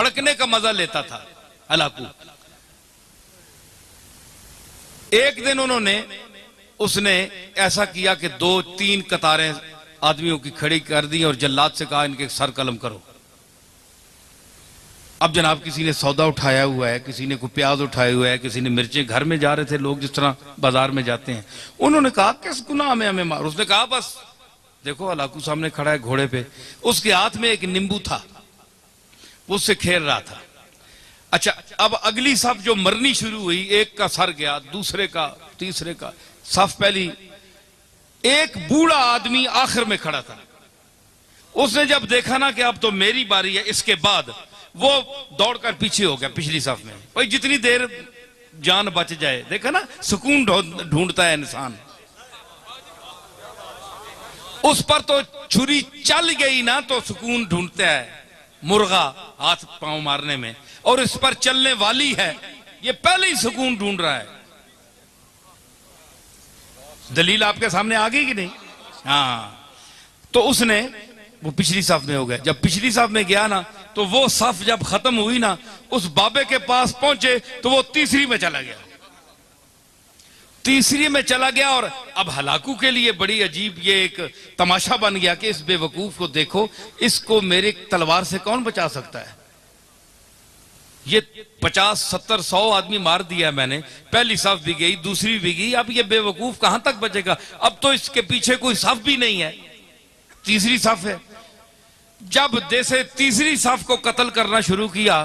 भड़कने का मजा लेता था हलाकू। एक दिन उसने ऐसा किया कि 2-3 कतारें आदमियों की खड़ी कर दी और जल्लाद से कहा इनके सर कलम करो। अब जनाब किसी ने सौदा उठाया हुआ है, किसी ने कोई प्याज उठाया हुआ है, किसी ने मिर्चें, घर में जा रहे थे लोग जिस तरह बाजार में जाते हैं। उन्होंने कहा किस गुनाह में हमें मार। उसने कहा बस देखो हलाकू सामने खड़ा है घोड़े पे, उसके हाथ में एक नींबू था, वो उससे खेल रहा था। अच्छा, अब अगली सफ जो मरनी शुरू हुई, एक का सर गया, दूसरे का, तीसरे का। सफ पहली, एक बूढ़ा आदमी आखिर में खड़ा था। उसने जब देखा ना कि अब तो मेरी बारी है, इसके बाद वो दौड़कर पीछे हो गया पिछली सफ में। भाई जितनी देर जान बच जाए, देखा ना सुकून ढूंढता है इंसान। उस पर तो छुरी चल गई ना तो सुकून ढूंढता है मुर्गा हाथ पांव मारने में, और इस पर चलने वाली है, ये पहले ही सुकून ढूंढ रहा है। दलील आपके सामने आ गई कि नहीं? हाँ, तो उसने वो पिछली साफ में हो गया। जब पिछली साफ में गया ना तो वो साफ जब खत्म हुई ना, उस बाबे के पास पहुंचे तो वो तीसरी में चला गया, तीसरी में चला गया। और अब हलाकू के लिए बड़ी अजीब ये एक तमाशा बन गया कि इस बेवकूफ को देखो, इसको मेरे तलवार से कौन बचा सकता है। ये 50, 70, 100 आदमी मार दिया मैंने, पहली साफ भी गई, दूसरी भी गई, अब ये बेवकूफ कहां तक बचेगा। अब तो इसके पीछे कोई साफ भी नहीं है, तीसरी साफ है। जब जैसे तीसरी साफ को कत्ल करना शुरू किया,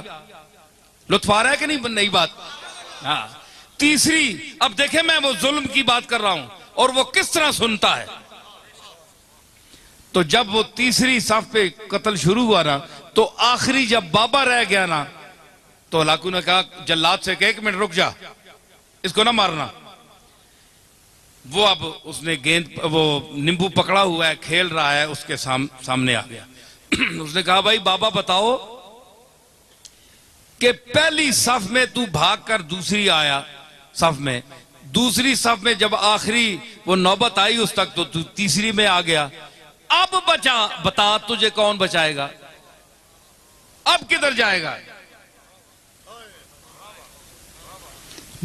लुत्फ आ रहा है कि नहीं नई बात? हाँ, तीसरी, अब देखे मैं वो जुल्म की बात कर रहा हूं और वो किस तरह सुनता है। तो जब वो तीसरी साफ पे कत्ल शुरू हुआ ना, तो आखिरी जब बाबा रह गया ना, तो हलाकू ने कहा जल्लाद से कि 1 मिनट रुक जा, इसको ना मारना। वो अब उसने गेंद, वो नींबू पकड़ा हुआ है, खेल रहा है, उसके सामने आ गया। उसने कहा भाई बाबा बताओ कि पहली सफ में तू भागकर दूसरी आया सफ में, दूसरी सफ में जब आखिरी वो नौबत आई उस तक, तो तू तीसरी में आ गया। अब बता तुझे कौन बचाएगा, अब किधर जाएगा?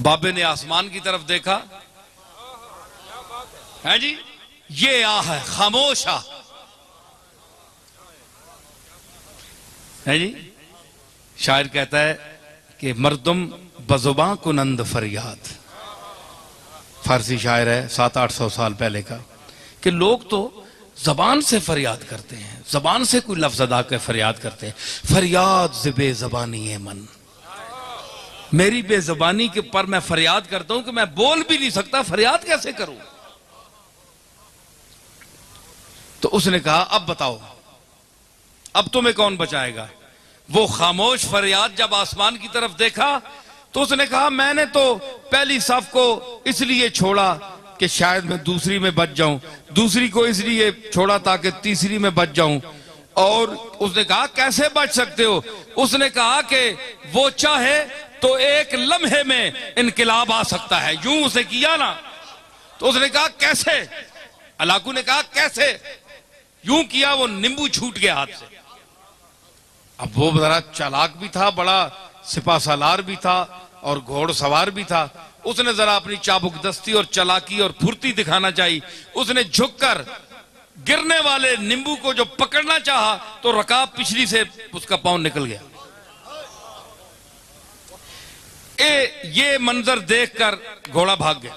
बाबे ने आसमान की तरफ देखा, है जी, ये आ है खामोश आ, है जी। शायर कहता है कि मर्दुम बजुबां कुनंद फरियाद, फारसी शायर है 700-800 साल पहले का, कि लोग तो जबान से फरियाद करते हैं, जबान से कोई लफ्ज अदा कर फरियाद करते हैं। फरियाद से बेजबानी है मन, मेरी बेजबानी के पर मैं फरियाद करता हूं कि मैं बोल भी नहीं सकता, फरियाद कैसे करूं। तो उसने कहा अब बताओ, अब तुम्हें कौन बचाएगा। वो खामोश फरियाद जब आसमान की तरफ देखा तो उसने कहा मैंने तो पहली साफ को इसलिए छोड़ा कि शायद मैं दूसरी में बच जाऊं, दूसरी को इसलिए छोड़ा ताकि तीसरी में बच जाऊं। और उसने कहा कैसे बच सकते हो। उसने कहा कि वो चाहे तो एक लम्हे में इनकलाब आ सकता है। यूं उसे किया ना, तो उसने कहा कैसे। हलाकू ने कहा कैसे, यूं किया, वो नींबू छूट गया हाथ से। अब वो जरा चालाक भी था, बड़ा सिपा सालार भी था और घोड़सवार भी था। उसने जरा अपनी चाबुकदस्ती और चालाकी और फुर्ती दिखाना चाहिए। उसने झुककर गिरने वाले नींबू को जो पकड़ना चाहा तो रकाब पिछली से उसका पांव निकल गया। ये मंजर देखकर घोड़ा भाग गया,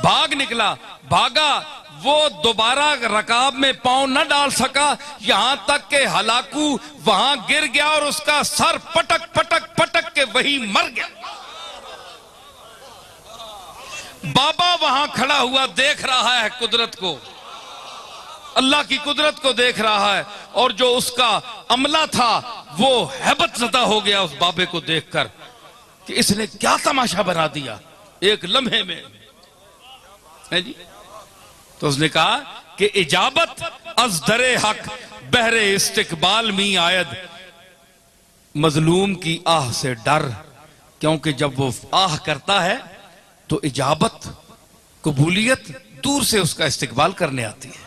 भाग निकला, भागा, वो दोबारा रकाब में पांव न डाल सका, यहां तक के हलाकू वहां गिर गया और उसका सर पटक पटक पटक के वहीं मर गया। बाबा वहां खड़ा हुआ देख रहा है कुदरत को, अल्लाह की कुदरत को देख रहा है, और जो उसका अमला था वो हैबत ज़दा हो गया उस बाबे को देखकर कि इसने क्या तमाशा बना दिया एक लम्हे में, है जी। तो उसने कहा कि इजाबत अज दरे हक बहरे इस्तिकबाल मी आयद, मजलूम की आह से डर, क्योंकि जब वो आह करता है तो इजाबत, कबूलियत दूर से उसका इस्तिकबाल करने आती है।